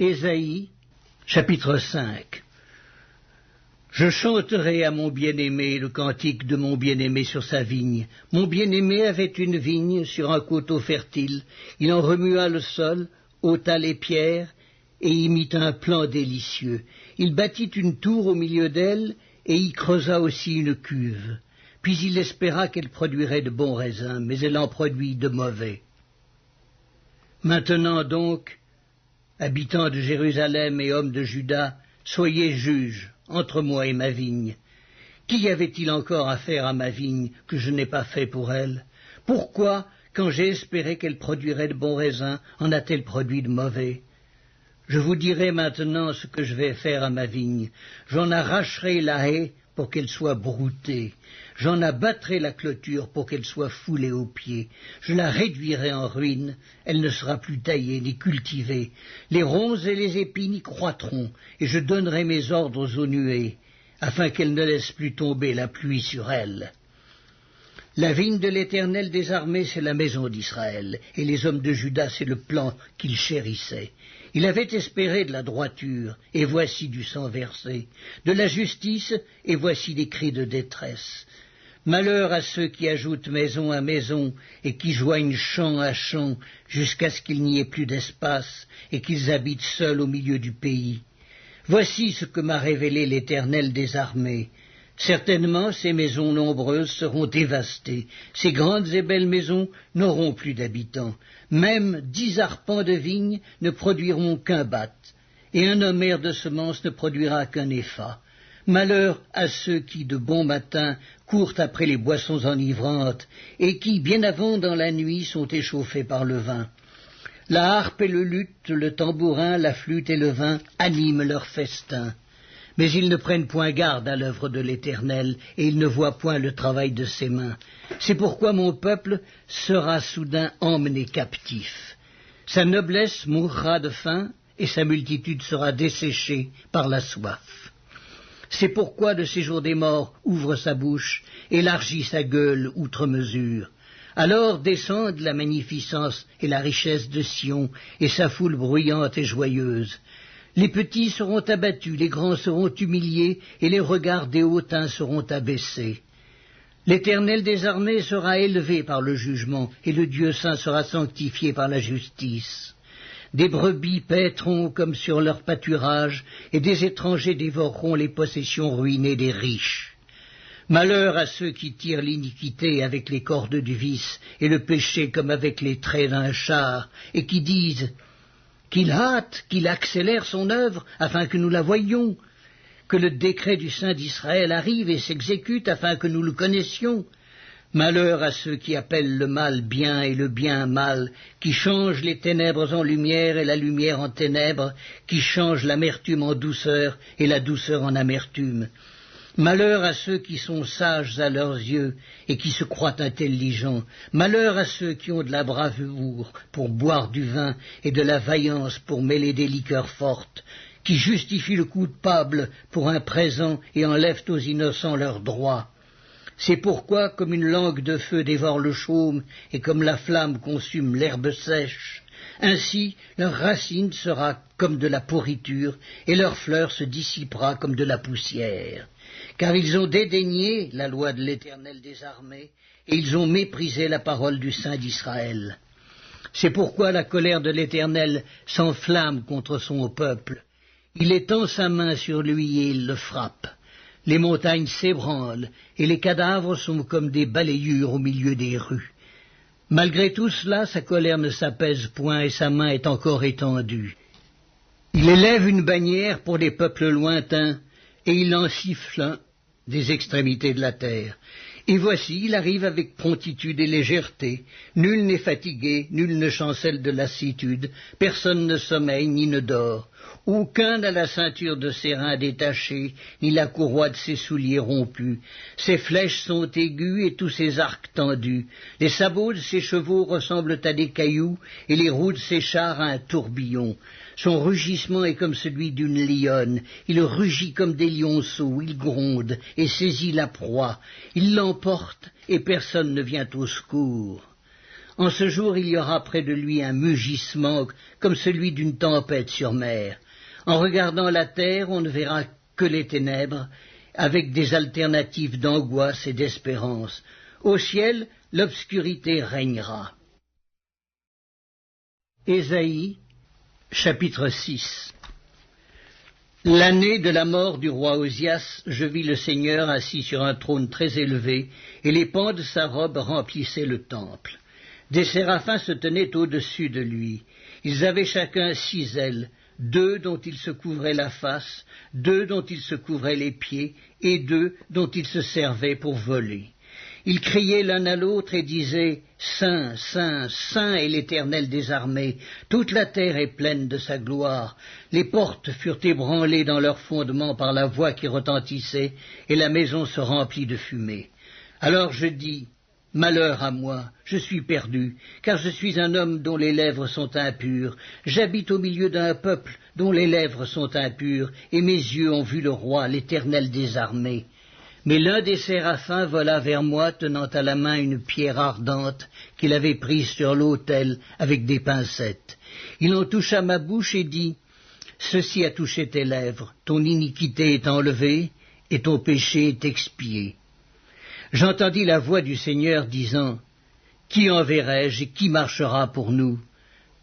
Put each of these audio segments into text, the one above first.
Ésaïe, chapitre 5. Je chanterai à mon bien-aimé le cantique de mon bien-aimé sur sa vigne. Mon bien-aimé avait une vigne sur un coteau fertile. Il en remua le sol, ôta les pierres, et y mit un plan délicieux. Il bâtit une tour au milieu d'elle, et y creusa aussi une cuve. Puis il espéra qu'elle produirait de bons raisins, mais elle en produit de mauvais. Maintenant donc, habitants de Jérusalem et hommes de Juda, soyez juges entre moi et ma vigne. Qu'y avait-il encore à faire à ma vigne que je n'ai pas fait pour elle? Pourquoi, quand j'ai espéré qu'elle produirait de bons raisins, en a-t-elle produit de mauvais? Je vous dirai maintenant ce que je vais faire à ma vigne. J'en arracherai la haie pour qu'elle soit broutée. J'en abattrai la clôture pour qu'elle soit foulée aux pieds. Je la réduirai en ruine. Elle ne sera plus taillée ni cultivée. Les ronces et les épines y croîtront, et je donnerai mes ordres aux nuées, afin qu'elles ne laissent plus tomber la pluie sur elle. La vigne de l'Éternel des armées, c'est la maison d'Israël, et les hommes de Juda, c'est le plan qu'il chérissait. Il avait espéré de la droiture, et voici du sang versé, de la justice, et voici des cris de détresse. Malheur à ceux qui ajoutent maison à maison, et qui joignent champ à champ, jusqu'à ce qu'il n'y ait plus d'espace, et qu'ils habitent seuls au milieu du pays. Voici ce que m'a révélé l'Éternel des armées. Certainement ces maisons nombreuses seront dévastées, ces grandes et belles maisons n'auront plus d'habitants, même 10 arpents de vigne ne produiront qu'un bath, et un homère de semences ne produira qu'un épha. Malheur à ceux qui, de bon matin, courent après les boissons enivrantes, et qui, bien avant dans la nuit, sont échauffés par le vin. La harpe et le luth, le tambourin, la flûte et le vin animent leur festin. Mais ils ne prennent point garde à l'œuvre de l'Éternel, et ils ne voient point le travail de ses mains. C'est pourquoi mon peuple sera soudain emmené captif. Sa noblesse mourra de faim, et sa multitude sera desséchée par la soif. C'est pourquoi le séjour des morts ouvre sa bouche, élargit sa gueule outre mesure. Alors descendent la magnificence et la richesse de Sion, et sa foule bruyante et joyeuse. Les petits seront abattus, les grands seront humiliés, et les regards des hautains seront abaissés. L'Éternel des armées sera élevé par le jugement, et le Dieu saint sera sanctifié par la justice. Des brebis paîtront comme sur leur pâturage, et des étrangers dévoreront les possessions ruinées des riches. Malheur à ceux qui tirent l'iniquité avec les cordes du vice, et le péché comme avec les traits d'un char, et qui disent qu'il hâte, qu'il accélère son œuvre, afin que nous la voyions, que le décret du Saint d'Israël arrive et s'exécute, afin que nous le connaissions. Malheur à ceux qui appellent le mal bien et le bien mal, qui changent les ténèbres en lumière et la lumière en ténèbres, qui changent l'amertume en douceur et la douceur en amertume. Malheur à ceux qui sont sages à leurs yeux et qui se croient intelligents. Malheur à ceux qui ont de la bravoure pour boire du vin et de la vaillance pour mêler des liqueurs fortes, qui justifient le coupable pour un présent et enlèvent aux innocents leurs droits. C'est pourquoi, comme une langue de feu dévore le chaume et comme la flamme consume l'herbe sèche, ainsi leur racine sera comme de la pourriture et leur fleur se dissipera comme de la poussière. Car ils ont dédaigné la loi de l'Éternel des armées, et ils ont méprisé la parole du Saint d'Israël. C'est pourquoi la colère de l'Éternel s'enflamme contre son peuple. Il étend sa main sur lui et il le frappe. Les montagnes s'ébranlent, et les cadavres sont comme des balayures au milieu des rues. Malgré tout cela, sa colère ne s'apaise point, et sa main est encore étendue. Il élève une bannière pour les peuples lointains, et il en siffle un des extrémités de la terre. Et voici, il arrive avec promptitude et légèreté. Nul n'est fatigué, nul ne chancelle de lassitude, personne ne sommeille ni ne dort. Aucun n'a la ceinture de ses reins détachée, ni la courroie de ses souliers rompue. Ses flèches sont aiguës et tous ses arcs tendus. Les sabots de ses chevaux ressemblent à des cailloux, et les roues de ses chars à un tourbillon. Son rugissement est comme celui d'une lionne. Il rugit comme des lionceaux, il gronde et saisit la proie. Il l'emporte et personne ne vient au secours. En ce jour, il y aura près de lui un mugissement comme celui d'une tempête sur mer. En regardant la terre, on ne verra que les ténèbres, avec des alternatives d'angoisse et d'espérance. Au ciel, l'obscurité régnera. Ésaïe, chapitre 6. L'année de la mort du roi Osias, je vis le Seigneur assis sur un trône très élevé, et les pans de sa robe remplissaient le temple. Des séraphins se tenaient au-dessus de lui. Ils avaient chacun 6 ailes, 2 dont ils se couvraient la face, 2 dont ils se couvraient les pieds, et 2 dont ils se servaient pour voler. Ils criaient l'un à l'autre et disaient « Saint, Saint, Saint est l'Éternel des armées, toute la terre est pleine de sa gloire. » Les portes furent ébranlées dans leurs fondements par la voix qui retentissait, et la maison se remplit de fumée. Alors je dis « Malheur à moi, je suis perdu, car je suis un homme dont les lèvres sont impures. J'habite au milieu d'un peuple dont les lèvres sont impures, et mes yeux ont vu le roi, l'Éternel des armées. » Mais l'un des séraphins vola vers moi, tenant à la main une pierre ardente qu'il avait prise sur l'autel avec des pincettes. Il en toucha ma bouche et dit « Ceci a touché tes lèvres, ton iniquité est enlevée, et ton péché est expié. » J'entendis la voix du Seigneur disant « Qui enverrai-je et qui marchera pour nous ?»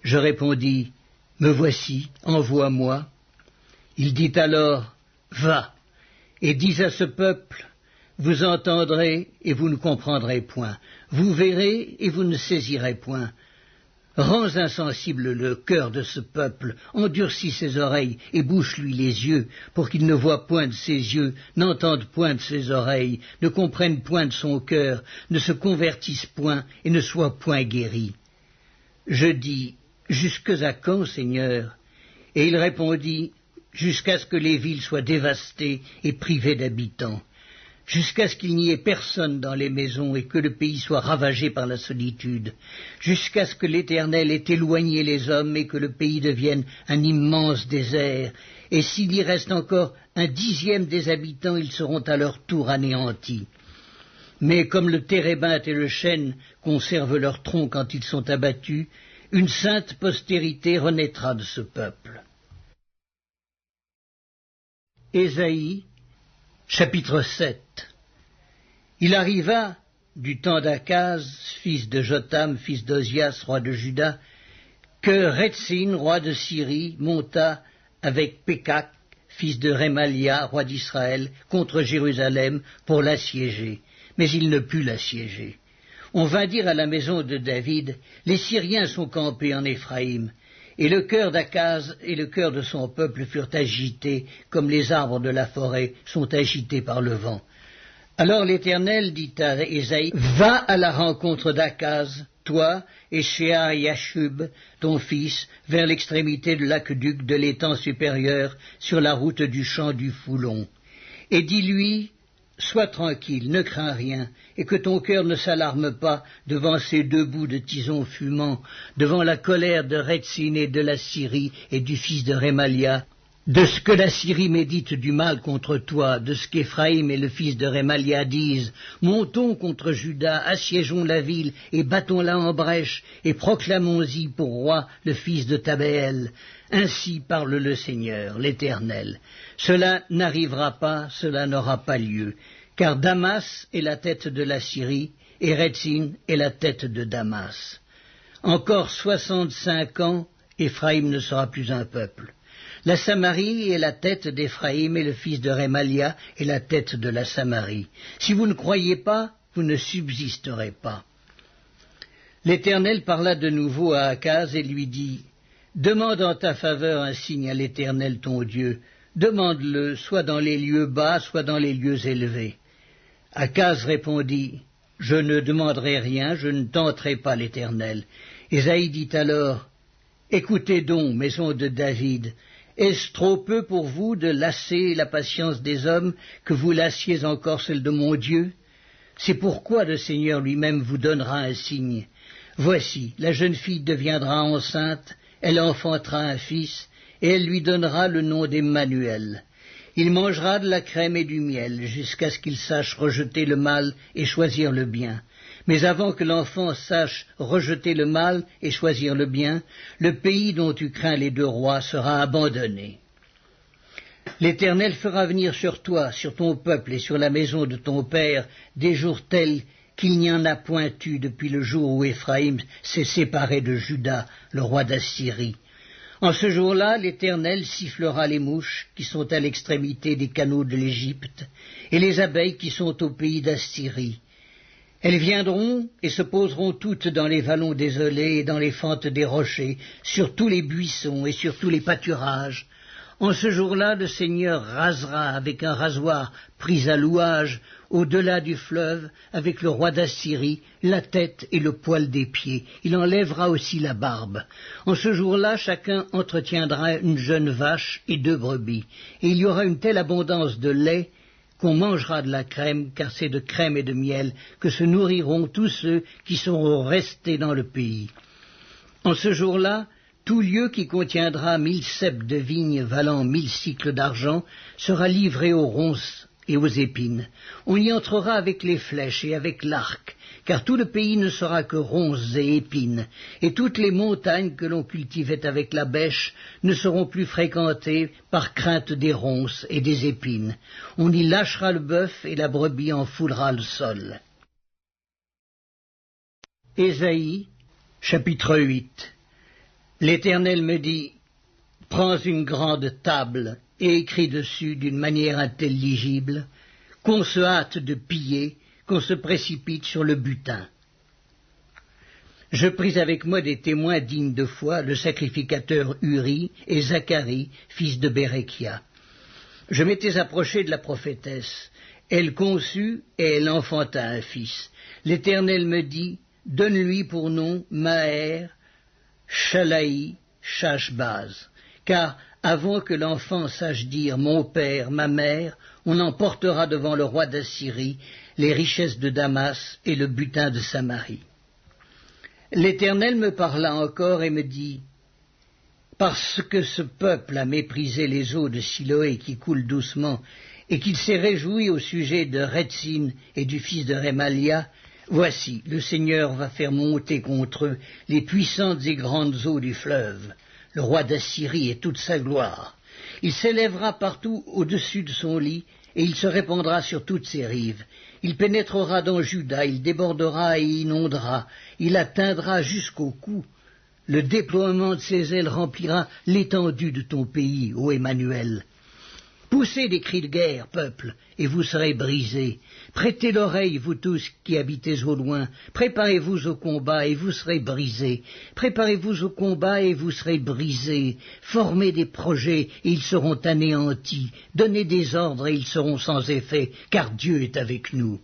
Je répondis « Me voici, envoie-moi. » Il dit alors « Va, et dis à ce peuple, vous entendrez et vous ne comprendrez point, vous verrez et vous ne saisirez point. Rends insensible le cœur de ce peuple, endurcis ses oreilles et bouche-lui les yeux, pour qu'il ne voie point de ses yeux, n'entende point de ses oreilles, ne comprenne point de son cœur, ne se convertisse point et ne soit point guéri. Je dis, jusque à quand, Seigneur? Et il répondit, jusqu'à ce que les villes soient dévastées et privées d'habitants, jusqu'à ce qu'il n'y ait personne dans les maisons et que le pays soit ravagé par la solitude, jusqu'à ce que l'Éternel ait éloigné les hommes et que le pays devienne un immense désert, et s'il y reste encore 1/10 des habitants, ils seront à leur tour anéantis. Mais comme le térébinthe et le chêne conservent leur tronc quand ils sont abattus, une sainte postérité renaîtra de ce peuple. Ésaïe, chapitre 7. Il arriva, du temps d'Akaz, fils de Jotham, fils d'Ozias, roi de Juda, que Rétzin, roi de Syrie, monta avec Pékak, fils de Rémalia, roi d'Israël, contre Jérusalem pour l'assiéger, mais il ne put l'assiéger. On vint dire à la maison de David, les Syriens sont campés en Éphraïm, et le cœur d'Akaz et le cœur de son peuple furent agités, comme les arbres de la forêt sont agités par le vent. Alors l'Éternel dit à Ésaïe, va à la rencontre d'Akaz, toi et Shear-Yashub, ton fils, vers l'extrémité de l'aqueduc de l'étang supérieur, sur la route du champ du Foulon. Et dis-lui, sois tranquille, ne crains rien, et que ton cœur ne s'alarme pas devant ces 2 bouts de tison fumant, devant la colère de Rétzin et de la Syrie et du fils de Rémalia, de ce que la Syrie médite du mal contre toi, de ce qu'Éphraïm et le fils de Rémalia disent, montons contre Juda, assiégeons la ville et battons-la en brèche, et proclamons-y pour roi le fils de Tabéel. Ainsi parle le Seigneur, l'Éternel. Cela n'arrivera pas, cela n'aura pas lieu, car Damas est la tête de la Syrie, et Rétzin est la tête de Damas. Encore 65 ans, Éphraïm ne sera plus un peuple. La Samarie est la tête d'Éphraïm, et le fils de Rémalia est la tête de la Samarie. Si vous ne croyez pas, vous ne subsisterez pas. L'Éternel parla de nouveau à Akaz et lui dit, demande en ta faveur un signe à l'Éternel ton Dieu. Demande-le, soit dans les lieux bas, soit dans les lieux élevés. Akaz répondit, je ne demanderai rien, je ne tenterai pas l'Éternel. Ésaïe dit alors, écoutez donc, maison de David, est-ce trop peu pour vous de lasser la patience des hommes que vous lassiez encore celle de mon Dieu? C'est pourquoi le Seigneur lui-même vous donnera un signe. Voici, la jeune fille deviendra enceinte, elle enfantera un fils, et elle lui donnera le nom d'Emmanuel. Il mangera de la crème et du miel, jusqu'à ce qu'il sache rejeter le mal et choisir le bien. Mais avant que l'enfant sache rejeter le mal et choisir le bien, le pays dont tu crains les deux rois sera abandonné. L'Éternel fera venir sur toi, sur ton peuple et sur la maison de ton père des jours tels qu'il n'y en a point eu depuis le jour où Éphraïm s'est séparé de Juda, le roi d'Assyrie. En ce jour-là, l'Éternel sifflera les mouches qui sont à l'extrémité des canaux de l'Égypte et les abeilles qui sont au pays d'Assyrie. Elles viendront et se poseront toutes dans les vallons désolés et dans les fentes des rochers, sur tous les buissons et sur tous les pâturages. En ce jour-là, le Seigneur rasera avec un rasoir pris à louage, au-delà du fleuve, avec le roi d'Assyrie, la tête et le poil des pieds. Il enlèvera aussi la barbe. En ce jour-là, chacun entretiendra une jeune vache et 2 brebis. Et il y aura une telle abondance de lait qu'on mangera de la crème, car c'est de crème et de miel que se nourriront tous ceux qui seront restés dans le pays. En ce jour-là, tout lieu qui contiendra 1000 ceps de vigne valant 1000 cycles d'argent sera livré aux ronces et aux épines. On y entrera avec les flèches et avec l'arc, car tout le pays ne sera que ronces et épines, et toutes les montagnes que l'on cultivait avec la bêche ne seront plus fréquentées par crainte des ronces et des épines. On y lâchera le bœuf et la brebis en foulera le sol. Ésaïe, chapitre 8. L'Éternel me dit, « Prends une grande table et écris dessus d'une manière intelligible, qu'on se hâte de piller, qu'on se précipite sur le butin. » Je pris avec moi des témoins dignes de foi, le sacrificateur Uri et Zacharie, fils de Béréchia. Je m'étais approché de la prophétesse. Elle conçut et elle enfanta un fils. L'Éternel me dit, « Donne-lui pour nom Maher, Chalaï, Chashbaz, car avant que l'enfant sache dire mon père, ma mère, on emportera devant le roi d'Assyrie les richesses de Damas et le butin de Samarie. » L'Éternel me parla encore et me dit, parce que ce peuple a méprisé les eaux de Siloé qui coulent doucement, et qu'il s'est réjoui au sujet de Rétzin et du fils de Rémalia, voici, le Seigneur va faire monter contre eux les puissantes et grandes eaux du fleuve, le roi d'Assyrie et toute sa gloire. Il s'élèvera partout au-dessus de son lit, et il se répandra sur toutes ses rives. Il pénétrera dans Juda, il débordera et inondera, il atteindra jusqu'au cou. Le déploiement de ses ailes remplira l'étendue de ton pays, ô Emmanuel. Poussez des cris de guerre, peuple, et vous serez brisés. Prêtez l'oreille, vous tous qui habitez au loin. Préparez-vous au combat, et vous serez brisés. Préparez-vous au combat, et vous serez brisés. Formez des projets, et ils seront anéantis. Donnez des ordres, et ils seront sans effet, car Dieu est avec nous.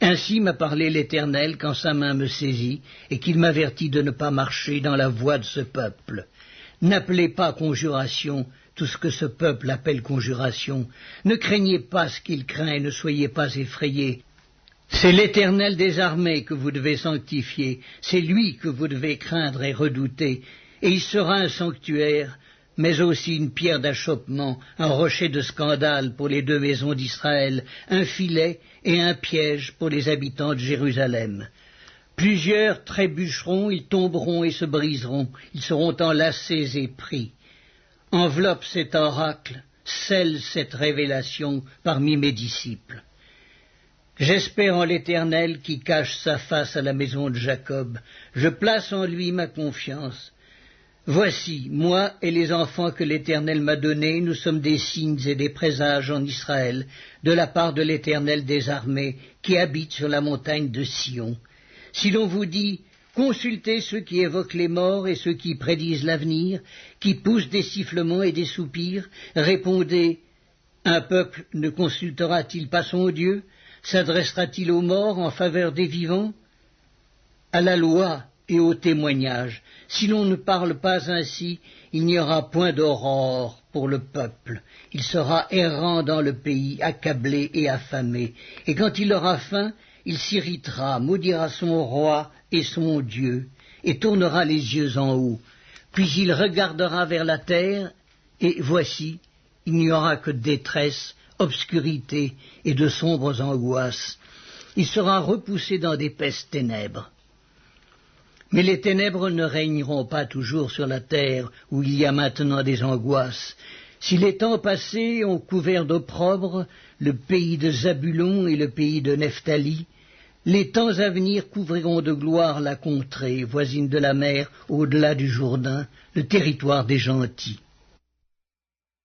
Ainsi m'a parlé l'Éternel quand sa main me saisit, et qu'il m'avertit de ne pas marcher dans la voie de ce peuple. N'appelez pas conjuration tout ce que ce peuple appelle conjuration. Ne craignez pas ce qu'il craint et ne soyez pas effrayés. C'est l'Éternel des armées que vous devez sanctifier, c'est lui que vous devez craindre et redouter, et il sera un sanctuaire, mais aussi une pierre d'achoppement, un rocher de scandale pour les 2 maisons d'Israël, un filet et un piège pour les habitants de Jérusalem. Plusieurs trébucheront, ils tomberont et se briseront, ils seront enlacés et pris. Enveloppe cet oracle, scelle cette révélation parmi mes disciples. J'espère en l'Éternel qui cache sa face à la maison de Jacob. Je place en lui ma confiance. Voici, moi et les enfants que l'Éternel m'a donnés, nous sommes des signes et des présages en Israël, de la part de l'Éternel des armées, qui habite sur la montagne de Sion. Si l'on vous dit, consultez ceux qui évoquent les morts et ceux qui prédisent l'avenir, qui poussent des sifflements et des soupirs, répondez, un peuple ne consultera-t-il pas son Dieu? S'adressera-t-il aux morts en faveur des vivants? À la loi et au témoignage, si l'on ne parle pas ainsi, il n'y aura point d'aurore pour le peuple. Il sera errant dans le pays, accablé et affamé, et quand il aura faim, il s'irritera, maudira son roi et son Dieu, et tournera les yeux en haut. Puis il regardera vers la terre, et voici, il n'y aura que détresse, obscurité et de sombres angoisses. il sera repoussé dans d'épaisses ténèbres. Mais les ténèbres ne régneront pas toujours sur la terre, où il y a maintenant des angoisses. Si les temps passés ont couvert d'opprobre le pays de Zabulon et le pays de Nephtali, les temps à venir couvriront de gloire la contrée, voisine de la mer, au-delà du Jourdain, le territoire des gentils.